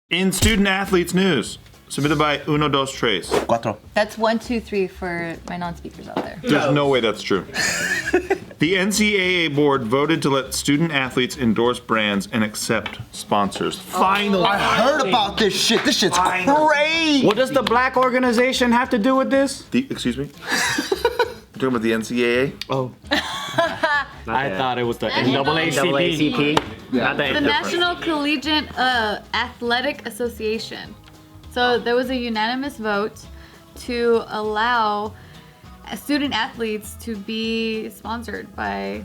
In student athletes news, submitted by Uno Dos Tres. Cuatro. That's 1, 2, 3 for my non-speakers out there. There's no way that's true. The NCAA board voted to let student athletes endorse brands and accept sponsors. Finally. I heard about this shit. This shit's crazy. What does the black organization have to do with this? Excuse me? You're talking about the NCAA? Oh. I thought it was the NAACP. Not The National Collegiate Athletic Association. So there was a unanimous vote to allow student athletes to be sponsored by,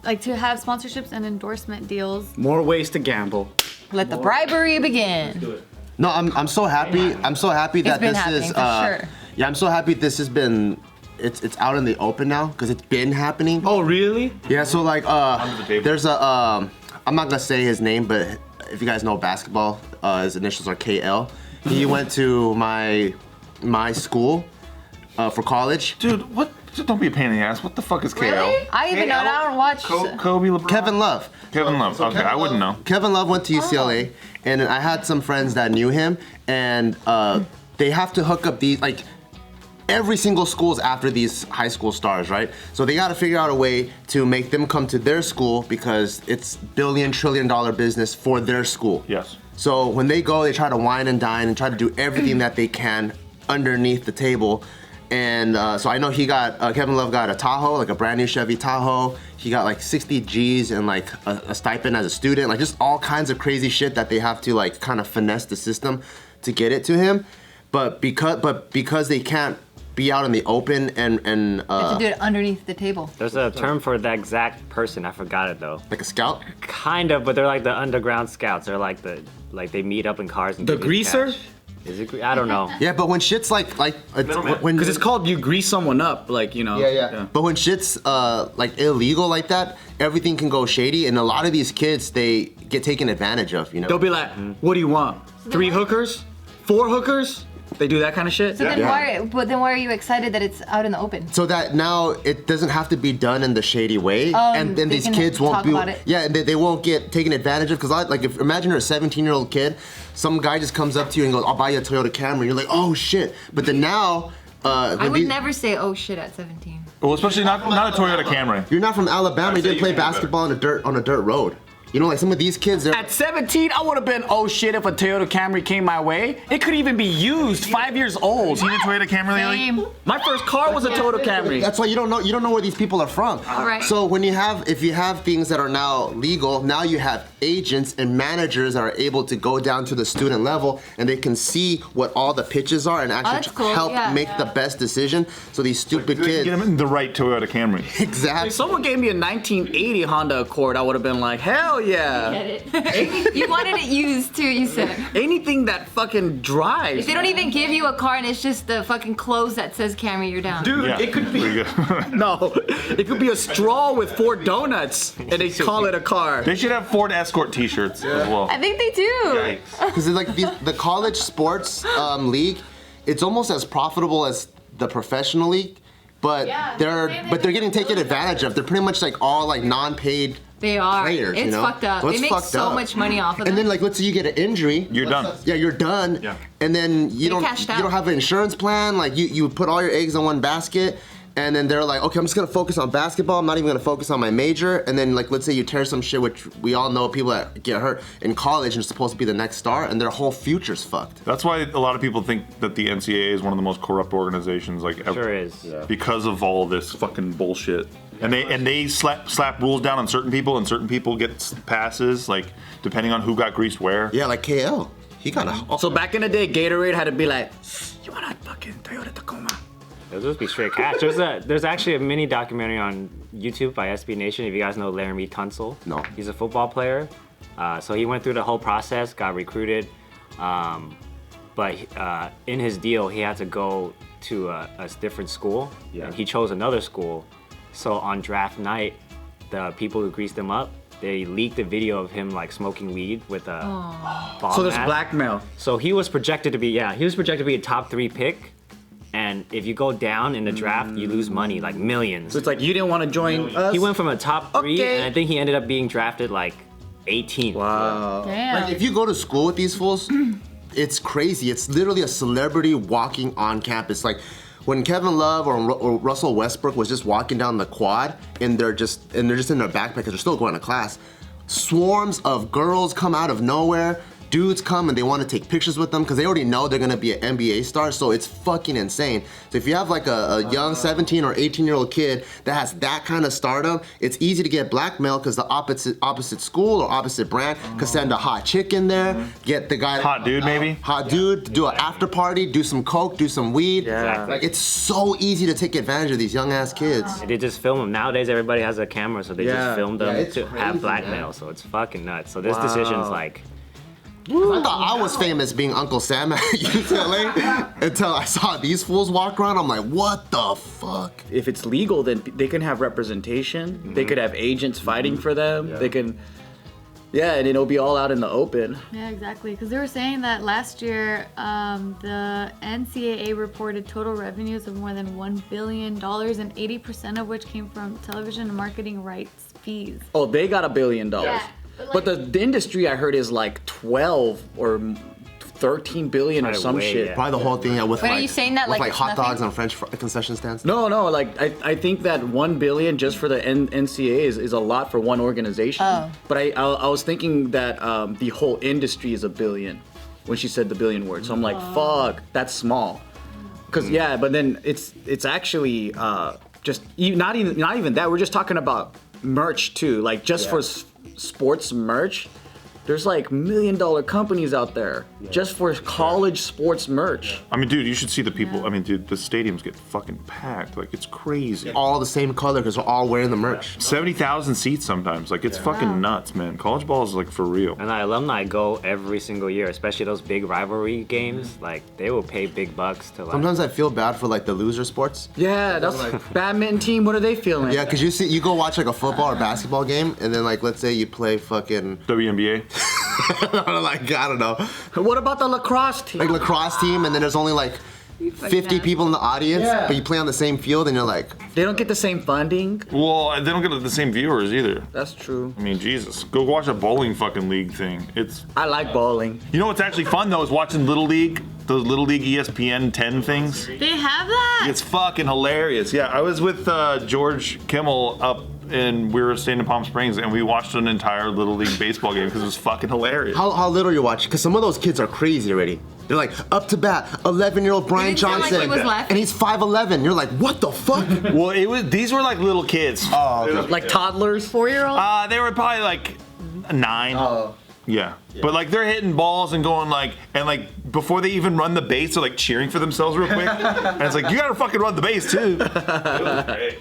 like, to have sponsorships and endorsement deals. More ways to gamble. Let the bribery begin. No, I'm so happy. I'm so happy that It's been this happening, is. for sure. Yeah, I'm so happy this has been. It's out in the open now because it's been happening. Oh, really? Yeah. So like, the table. there's a. I'm not gonna say his name, but if you guys know basketball, his initials are KL. He went to my school for college. Dude, what? Don't be a pain in the ass. What the fuck is KL? Really? I even know. I don't watch. Kobe, LeBron? Kevin Love. Kevin Love. Okay, I wouldn't know. Kevin Love went to UCLA, and I had some friends that knew him, and they have to hook up these, like, every single school's after these high school stars, right? So they got to figure out a way to make them come to their school because it's $1 trillion business for their school. Yes. So when they go, they try to wine and dine and try to do everything that they can underneath the table. And so I know Kevin Love got a Tahoe, like a brand new Chevy Tahoe. He got like 60 G's and like a stipend as a student, like just all kinds of crazy shit that they have to like kind of finesse the system to get it to him. But because they can't be out in the open and You have to do it underneath the table. There's a term for that exact person. I forgot it though. like a scout. Kind of, but they're like the underground scouts. They're like they meet up in cars and The give you greaser? cash. Is it? I don't know. Yeah, but when shit's like when Because it's called you grease someone up, like, you know. Yeah. But when shit's like illegal like that, everything can go shady, and a lot of these kids they get taken advantage of. You know. They'll be like, what do you want? 3 hookers? 4 hookers? They do that kind of shit? So then why are you excited that it's out in the open? So that now it doesn't have to be done in the shady way, and then they these can kids won't talk be. about it. Yeah, and they won't get taken advantage of. Because like, if imagine you're a 17-year-old kid, some guy just comes up to you and goes, "I'll buy you a Toyota Camry." You're like, "Oh shit!" But then now, I would never say oh shit at 17. Well, especially not a Toyota Camry. You're not from Alabama. You say didn't you play can do better. basketball on a dirt road. You know, like some of these kids, they're. At 17, I would have been, oh shit, if a Toyota Camry came my way. It could even be used, 5 years old. Seen a Toyota Camry lately? Same. My first car was a Toyota Camry. That's why you don't know where these people are from. Right. So if you have things that are now legal, now you have agents and managers that are able to go down to the student level and they can see what all the pitches are and actually that's cool. help Yeah. make the best decision. So these stupid Get kids. him in the right Toyota Camry. Exactly. If someone gave me a 1980 Honda Accord, I would have been like, hell yeah. Get it? You wanted it used too, you said. Anything that fucking drives. If they don't even give you a car and it's just the fucking clothes that says Camry, you're down. Dude, Yeah, it could be. pretty good. No, it could be a straw with 4 donuts, and they call it a car. They should have Ford Escort T-shirts as well. I think they do. Yikes. Because like the college sports league, it's almost as profitable as the professional league, but they're getting taken advantage of. They're pretty much like all like non-paid. They are. Players, It's you know? fucked up. So They it's make fucked so up. much money off of them. And then like let's say you get an injury, You're done. Yeah, you're done. Yeah. And then you don't cashed out. have an insurance plan. Like you put all your eggs in one basket, and then they're like, okay, I'm just gonna focus on basketball. I'm not even gonna focus on my major. And then like let's say you tear some shit, which we all know people that get hurt in college and are supposed to be the next star, and their whole future's fucked. That's why a lot of people think that the NCAA is one of the most corrupt organizations like ever. Sure is. Because of all this fucking bullshit. And they slap rules down on certain people, and certain people get passes, like depending on who got greased where. Yeah, like KL, he got a. So back in the day, Gatorade had to be like, you want a fucking Toyota Tacoma? It'll just be straight cash. There's actually a mini documentary on YouTube by SB Nation. If you guys know Laramie Tunsil. No. He's a football player. So he went through the whole process, got recruited, but in his deal he had to go to a different school, and he chose another school. So on draft night, the people who greased him up, they leaked a video of him like smoking weed with a ball So there's mask. blackmail. So he was projected to be a top 3 pick. And if you go down in the draft, you lose money, like millions. So it's like you didn't want to join us. He went from a top 3, Okay. and I think he ended up being drafted like 18th. Wow. Damn. Like if you go to school with these fools, it's crazy. It's literally a celebrity walking on campus. Like when Kevin Love or Russell Westbrook was just walking down the quad and they're just in their backpack because they're still going to class. Swarms of girls come out of nowhere. Dudes come and they want to take pictures with them because they already know they're gonna be an NBA star, so it's fucking insane. So if you have like a young 17 or 18-year-old kid that has that kind of stardom, it's easy to get blackmailed because the opposite school or opposite brand could send a hot chick in there, get the guy Hot dude, maybe? hot dude to do an after party, do some coke, do some weed. Yeah. Like it's so easy to take advantage of these young ass kids. They just film them. Nowadays, everybody has a camera, so they Yeah. just film them Yeah, it's to crazy, have blackmail. man. So it's fucking nuts. So this decision's like, 'Cause I thought I was famous being Uncle Sam at UCLA until I saw these fools walk around. I'm like, what the fuck? If it's legal, then they can have representation. They could have agents fighting for them. They can, and it'll be all out in the open. Yeah, exactly. Because they were saying that last year, the NCAA reported total revenues of more than $1 billion, and 80% of which came from television and marketing rights fees. Oh, they got $1 billion. Yeah, But the industry I heard is like 12 or 13 billion or Probably some way, shit. yeah. Probably the whole thing with Wait, like, are you saying that with like like hot it's nothing? dogs on French concession stands? No, like I think that 1 billion just for the NCAA is a lot for one organization. Oh. But I was thinking that the whole industry is $1 billion when she said the billion word. So I'm like, fuck, that's small. Cause but then it's actually just not even that. We're just talking about merch too. Like just for sports merch. There's like $1 million companies out there just for college sports merch. I mean, dude, you should see the people. I mean, dude, the stadiums get fucking packed. Like, it's crazy. All the same color because we're all wearing the merch. 70,000 seats sometimes. Like, it's fucking nuts, man. College ball is like for real. and the alumni go every single year, especially those big rivalry games. Like they will pay big bucks to like. Sometimes I feel bad for like the loser sports. Yeah, that's like badminton team. What are they feeling? Yeah, because you go watch like a football or basketball game, and then like let's say you play fucking WNBA. like I don't know, What about the lacrosse team? like lacrosse team, and then there's only like 50 people in the audience, Yeah. but you play on the same field, and you're like, They don't get the same funding. Well, they don't get the same viewers either. That's true. I mean, Jesus. Go watch a bowling fucking league thing. It's. I like bowling. You know what's actually fun though is watching Little League. Those Little League ESPN 10 things. They have that? It's fucking hilarious. Yeah, I was with George Kimmel up and we were staying in Palm Springs and we watched an entire Little League baseball game because it was fucking hilarious. how little you're watching? Because some of those kids are crazy already. They're like up to bat, 11-year-old Brian didn't sound like Johnson, he was laughing. and he's 5'11". You're like, what the fuck? Well, these were like little kids. Oh, okay. Like toddlers. 4-year-old? They were probably like 9. Oh. Yeah. But like they're hitting balls and going like, and like before they even run the base, they're like cheering for themselves real quick. And it's like, you gotta fucking run the base too. It was great.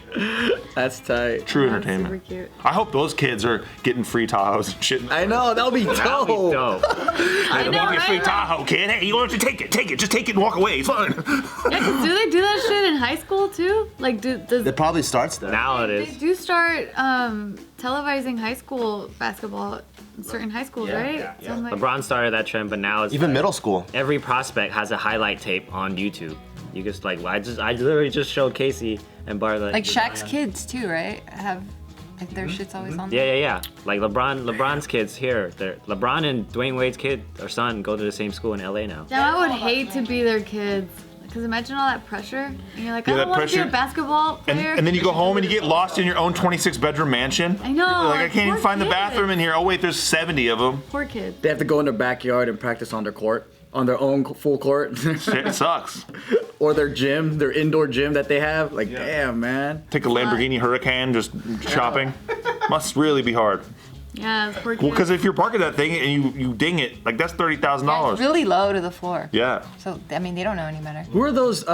That's tight. True Super entertainment. cute. I hope those kids are getting free Tahoes and shit. I know, that'll be That'd be dope. dope. Hey, know, walk your free right? Tahoe, kid. Hey, you want to take it? Take it. Just take it and walk away. It's fine. Yeah, 'cause do they do that shit in high school too? Like, does It probably starts there. Now it they is. do start televising high school basketball in certain high schools, right? So I'm like, LeBron started that trend, but now it's Even like, middle school. every prospect has a highlight tape on YouTube. You just like, I literally just showed Casey and Bart Like Shaq's kids too, right? Have like their shit's always on there. Yeah. Like LeBron's kids here. LeBron and Dwayne Wade's kid or son go to the same school in LA now. damn, I would hate to be their kids. Because imagine all that pressure. And you're like, Yeah, I that don't want to be a pressure. basketball player. And then you go home and you get lost in your own 26-bedroom mansion. I know, Like, I like, can't even poor find the kids. bathroom in here. Oh, wait, there's 70 of them. Poor kids. They have to go in their backyard and practice on their court, on their own full court, It sucks. or their gym, their indoor gym that they have. Like, damn, man. Take a Lamborghini Huracan just shopping. Must really be hard. Yeah, poor kids. Well, because if you're parking that thing and you ding it, like that's $30,000. It's really low to the floor. Yeah. So I mean, they don't know any better. Who are those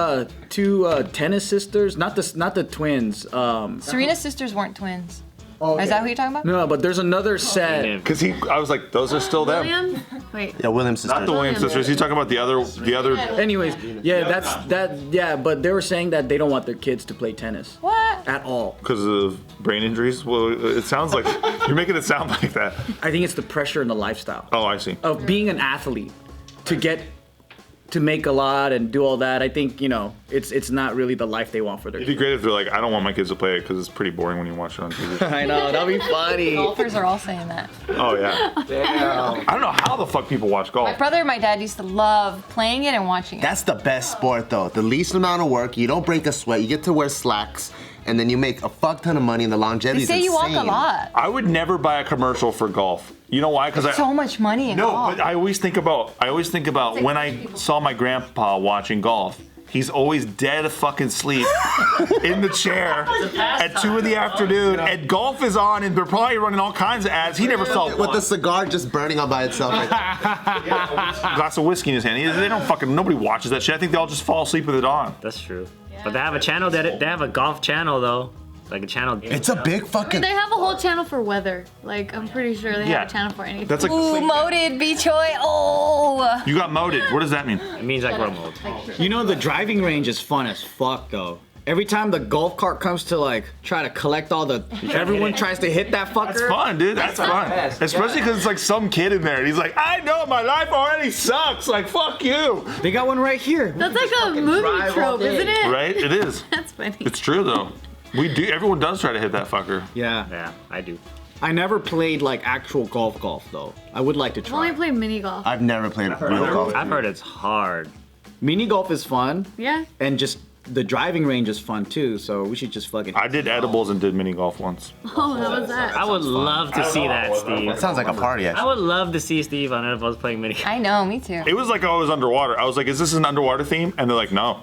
two tennis sisters? Not the twins. Serena's sisters weren't twins. Oh, Is that who you're talking about? No, but there's another set. Yeah. Because I was like, those are still them. William? Wait. Yeah, Williams' Not the Williams sisters. He's talking about the other. Anyways, yeah, that's that. Yeah, but they were saying that they don't want their kids to play tennis What? at all. Because of brain injuries. Well, it sounds like you're making it sound like that. I think it's the pressure and the lifestyle Oh, I see. of being an athlete to get to make a lot and do all that. I think, you know, it's not really the life they want for their It'd be kids. great if they're like, I don't want my kids to play it because it's pretty boring when you watch it on TV. I know, that'd be funny. Golfers are all saying that. Oh yeah. Damn. I don't know how the fuck people watch golf. My brother and my dad used to love playing it and watching it. That's the best sport though. The least amount of work. You don't break a sweat. You get to wear slacks, and then you make a fuck ton of money. And the longevity They is say you walk insane. a lot. I would never buy a commercial for golf. You know why? Because So much money in No, golf. but I always think about when I saw my grandpa watching golf. He's always dead fucking sleep in the chair at 2 in the afternoon, and golf is on, and they're probably running all kinds of ads. He never saw With one. the cigar just burning on by itself. Like, Glass of whiskey in his hand. They don't fucking. Nobody watches that shit. I think they all just fall asleep with it on. That's true. But they have a channel they have a golf channel though, like a channel. it's a big fucking. They have a whole channel for weather. Like, I'm pretty sure they Yeah. have a channel for anything. That's like Ooh, moated, B Choi. Oh. you got moded. What does that mean? It means like remote. You know, the driving range is fun as fuck though. Every time the golf cart comes to like try to collect all the, everyone tries to hit that fucker. That's fun, dude. That's fun. Especially because it's like some kid in there, and he's like, I know my life already sucks. Like fuck you. They got one right here. That's like a movie drive all trope, day. isn't it? Right? It is. That's funny. It's true though. We do. Everyone does try to hit that fucker. Yeah. Yeah, I do. I never played like actual golf though. I would like to I've only try. played mini golf. I've never played real golf. I've heard it's hard. Mini golf is fun, Yeah. and just the driving range is fun too. So we should just fucking. I did edibles and did mini golf once. Oh, how was that? I would love to see that, Steve. That sounds like a party, I actually. would love to see Steve on edibles playing mini. I know, me too. It was like I was underwater. I was like, is this an underwater theme? And they're like, no.